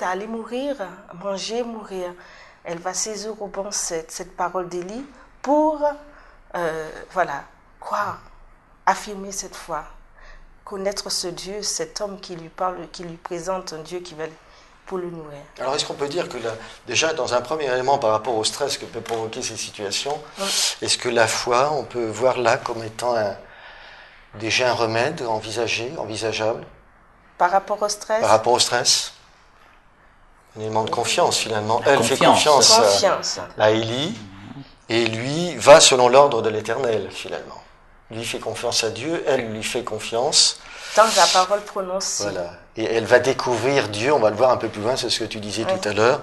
à aller mourir, manger, mourir. Elle va saisir au bon cette parole d'Élie pour, croire, affirmer cette foi, connaître ce Dieu, cet homme qui lui parle, qui lui présente un Dieu qui va pour le nourrir. Alors, est-ce qu'on peut dire que, déjà, dans un premier élément par rapport au stress que peut provoquer ces situations, est-ce que la foi, on peut voir là comme étant déjà un remède envisageable Par rapport au stress? Par rapport au stress, un élément de confiance finalement. Elle fait confiance à Élie, et lui va selon l'ordre de l'Éternel finalement. Lui fait confiance à Dieu, elle lui fait confiance. Dans la parole prononcée. Voilà. Et elle va découvrir Dieu, on va le voir un peu plus loin, c'est ce que tu disais tout à l'heure,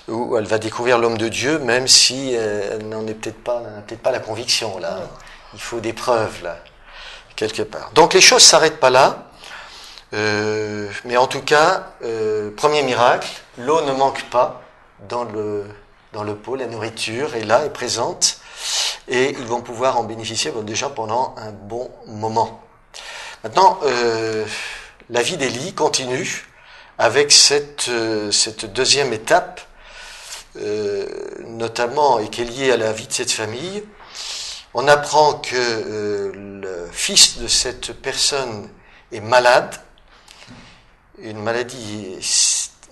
où elle va découvrir l'homme de Dieu, même si elle n'en est peut-être pas la conviction là. Il faut des preuves là, quelque part. Donc les choses s'arrêtent pas là. Mais en tout cas, premier miracle, l'eau ne manque pas dans le pot, la nourriture est là, est présente, et ils vont pouvoir en bénéficier déjà pendant un bon moment. Maintenant, la vie d'Élie continue avec cette deuxième étape, notamment, et qui est liée à la vie de cette famille. On apprend que le fils de cette personne est malade, une maladie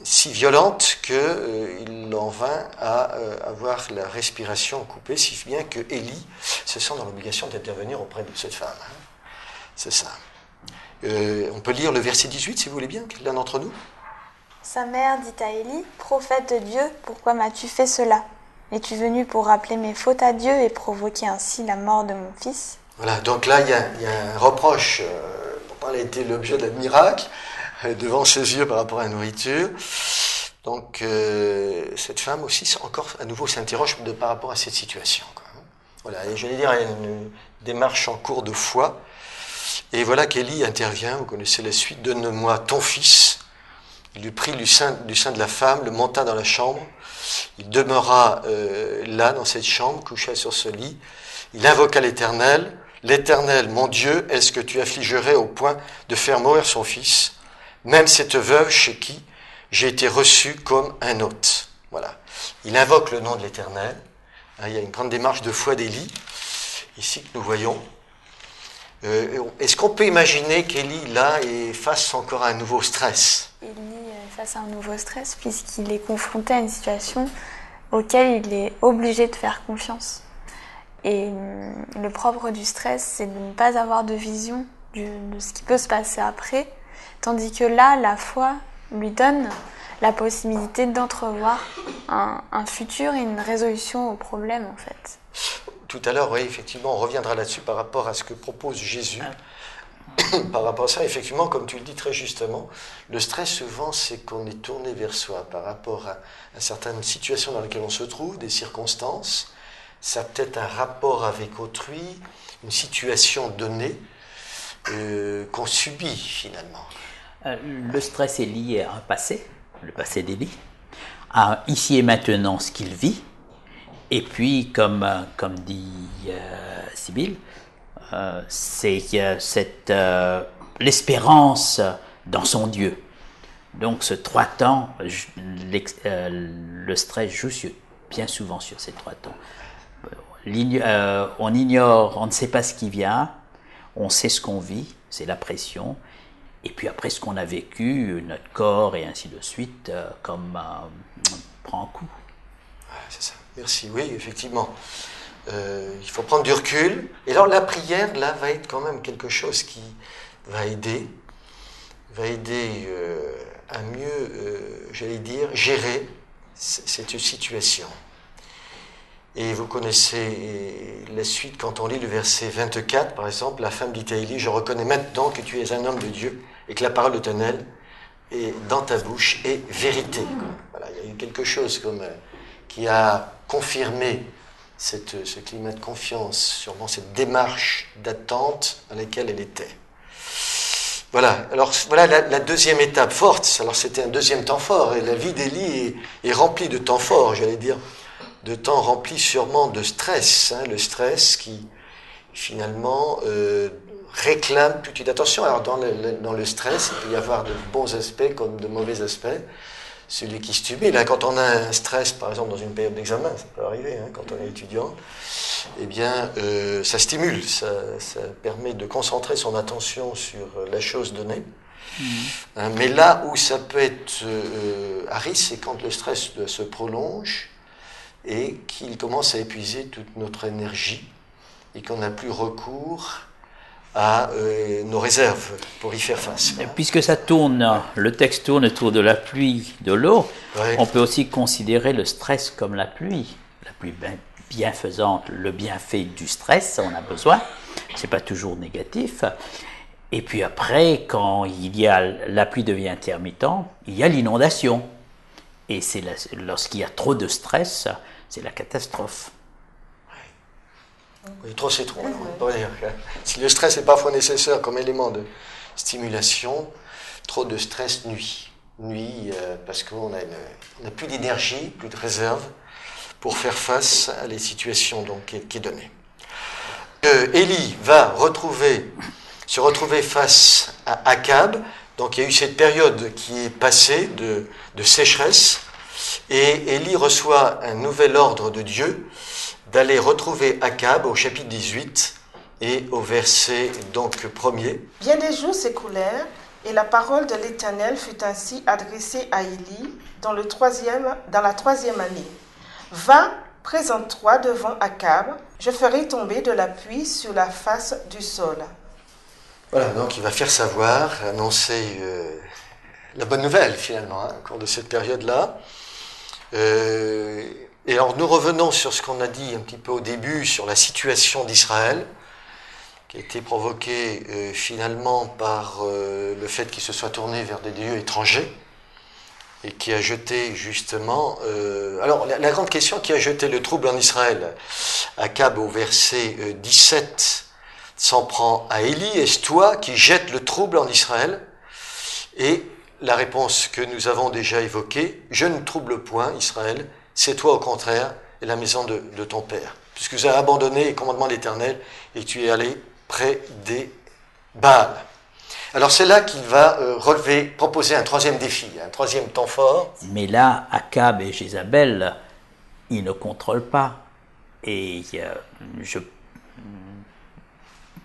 si violente qu'il en vint à avoir la respiration coupée, si bien que Élie se sent dans l'obligation d'intervenir auprès de cette femme. C'est ça. On peut lire le verset 18, si vous voulez bien, l'un d'entre nous. Sa mère dit à Élie, « Prophète de Dieu, pourquoi m'as-tu fait cela? Es-tu venu pour rappeler mes fautes à Dieu et provoquer ainsi la mort de mon fils ?» Voilà, donc là, il y a un reproche, elle a été l'objet d'un miracle, devant ses yeux par rapport à la nourriture. Donc, cette femme aussi, encore à nouveau, s'interroge par rapport à cette situation. Voilà, et j'allais dire, il y a une démarche en cours de foi. Et voilà qu'Élie intervient, vous connaissez la suite, « Donne-moi ton fils ». Il lui prit du sein de la femme, le monta dans la chambre. Il demeura là, dans cette chambre, couché sur ce lit. Il invoqua l'Éternel. « L'Éternel, mon Dieu, est-ce que tu affligerais au point de faire mourir son fils ? Même cette veuve chez qui j'ai été reçu comme un hôte. » Voilà. Il invoque le nom de l'Éternel. Il y a une grande démarche de foi d'Élie, ici que nous voyons. Est-ce qu'on peut imaginer qu'Élie, là, est face encore à un nouveau stress? Élie est face à un nouveau stress puisqu'il est confronté à une situation auquel il est obligé de faire confiance. Et le propre du stress, c'est de ne pas avoir de vision de ce qui peut se passer après. Tandis que là, la foi lui donne la possibilité d'entrevoir un futur et une résolution au problème, en fait. Tout à l'heure, oui, effectivement, on reviendra là-dessus par rapport à ce que propose Jésus. Par rapport à ça, effectivement, comme tu le dis très justement, le stress, souvent, c'est qu'on est tourné vers soi par rapport à certaines situations dans lesquelles on se trouve, des circonstances. Ça a peut-être un rapport avec autrui, une situation donnée qu'on subit, finalement. Le stress est lié à un passé, le passé d'Élie, à ici et maintenant ce qu'il vit, et puis, comme dit Sibylle, c'est l'espérance dans son Dieu. Donc, ce 3 temps, le stress joue bien souvent sur ces 3 temps. On ignore, on ne sait pas ce qui vient, on sait ce qu'on vit, c'est la pression. Et puis après ce qu'on a vécu, notre corps et ainsi de suite, prend un coup. C'est ça. Merci. Oui, effectivement. Il faut prendre du recul. Et alors la prière, là, va être quand même quelque chose qui va aider à mieux, j'allais dire, gérer cette situation. Et vous connaissez la suite quand on lit le verset 24, par exemple, la femme dit à Élie, « Je reconnais maintenant que tu es un homme de Dieu et que la parole de l'Éternel est dans ta bouche est vérité. » Voilà, il y a eu quelque chose qui a confirmé ce climat de confiance, sûrement cette démarche d'attente dans laquelle elle était. Voilà, alors voilà la deuxième étape forte. Alors c'était un deuxième temps fort, et la vie d'Élie est remplie de temps forts, j'allais dire, de temps rempli sûrement de stress, le stress qui finalement réclame toute une attention. Alors dans le stress, il peut y avoir de bons aspects comme de mauvais aspects. celui qui stimule. Là, quand on a un stress, par exemple, dans une période d'examen, ça peut arriver, hein, quand on est étudiant, eh bien, ça stimule, ça permet de concentrer son attention sur la chose donnée. Hein, mais là où ça peut être à risque, c'est quand le stress se prolonge et qu'il commence à épuiser toute notre énergie et qu'on n'a plus recours à nos réserves pour y faire face. Puisque ça tourne, le texte tourne autour de la pluie, de l'eau, Ouais. on peut aussi considérer le stress comme la pluie bienfaisante, le bienfait du stress, on a besoin, c'est pas toujours négatif. Et puis après, quand la pluie devient intermittent, il y a l'inondation. Et lorsqu'il y a trop de stress, c'est la catastrophe. Oui, trop c'est trop. On va dire que si le stress est parfois nécessaire comme élément de stimulation, trop de stress nuit. Nuit parce qu'on n'a plus d'énergie, plus de réserve pour faire face à les situations donc, qui est donnée. Élie va se retrouver face à Akab. Donc il y a eu cette période qui est passée de sécheresse et Élie reçoit un nouvel ordre de Dieu d'aller retrouver Akab au chapitre 18 et au verset donc 1er. Bien des jours s'écoulèrent, et la parole de l'Éternel fut ainsi adressée à Élie dans la 3e année. Va, présente-toi devant Akab, je ferai tomber de la pluie sur la face du sol. Voilà, donc il va faire savoir, annoncer la bonne nouvelle finalement, au cours de cette période-là. Et alors nous revenons sur ce qu'on a dit un petit peu au début, sur la situation d'Israël, qui a été provoquée finalement par le fait qu'il se soit tourné vers des dieux étrangers, et qui a jeté justement... alors la grande question qui a jeté le trouble en Israël, Akab au verset 17, s'en prend à Élie, est-ce toi qui jettes le trouble en Israël? Et la réponse que nous avons déjà évoquée, je ne trouble point Israël, c'est toi au contraire et la maison de ton père, puisque tu as abandonné les commandements de l'Éternel et tu es allé près des Baals. Alors c'est là qu'il va proposer un troisième défi, un troisième temps fort. Mais là, Akab et Jézabel, ils ne contrôlent pas. Et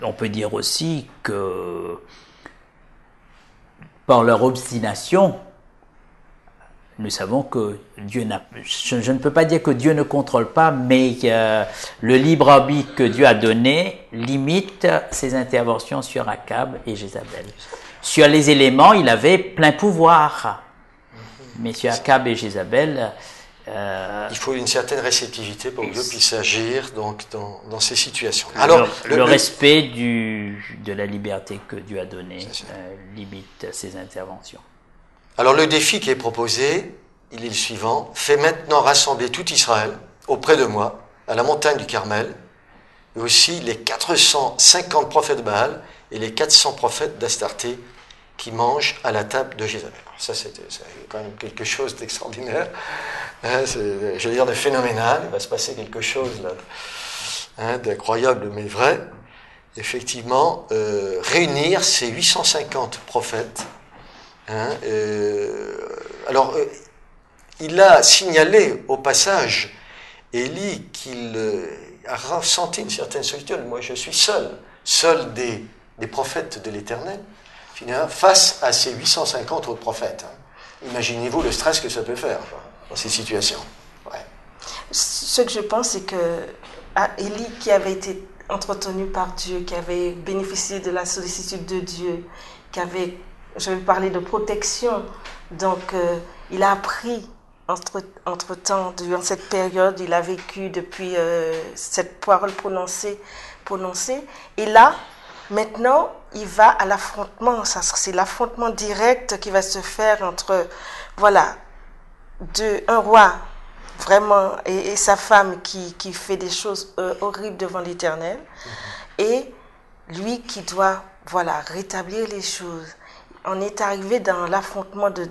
on peut dire aussi que par leur obstination, nous savons que Dieu n'a... Je ne peux pas dire que Dieu ne contrôle pas, mais le libre arbitre que Dieu a donné limite ses interventions sur Akab et Jézabel. Sur les éléments, il avait plein pouvoir. Mais sur Akab et Jézabel... il faut une certaine réceptivité pour que Dieu puisse agir donc, dans ces situations. Alors, le respect de la liberté que Dieu a donnée limite ses interventions. Alors le défi qui est proposé, il est le suivant. Fais maintenant rassembler tout Israël auprès de moi, à la montagne du Carmel, et aussi les 450 prophètes de Baal et les 400 prophètes d'Astarté qui mangent à la table de Jézabel. Ça, c'est quand même quelque chose d'extraordinaire. Je veux dire de phénoménal. Il va se passer quelque chose là, d'incroyable mais vrai. Effectivement, réunir ces 850 prophètes. Il a signalé au passage, Élie, qu'il a ressenti une certaine solitude. Moi, je suis seul des prophètes de l'Éternel, finalement, face à ces 850 autres prophètes. Imaginez-vous le stress que ça peut faire dans ces situations. Ouais. Ce que je pense, c'est que Élie, qui avait été entretenu par Dieu, qui avait bénéficié de la sollicitude de Dieu, je vais parler de protection, donc il a appris entre-temps, durant cette période, il a vécu depuis cette parole prononcée, et là, maintenant, il va à l'affrontement, c'est l'affrontement direct qui va se faire entre, un roi, vraiment, et sa femme qui fait des choses horribles devant l'Éternel, et lui qui doit, rétablir les choses. On est arrivé dans l'affrontement de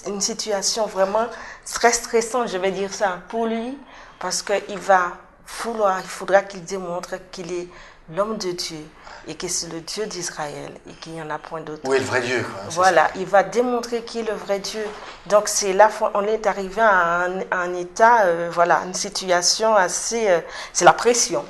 une situation vraiment très stressante, je vais dire ça, pour lui, parce qu'il il faudra qu'il démontre qu'il est l'homme de Dieu. et que c'est le Dieu d'Israël et qu'il n'y en a point d'autre. Où est le vrai Dieu, quoi, Voilà, il va démontrer qui est le vrai Dieu. Donc c'est là on est arrivé à un état, voilà, une situation assez, c'est la pression.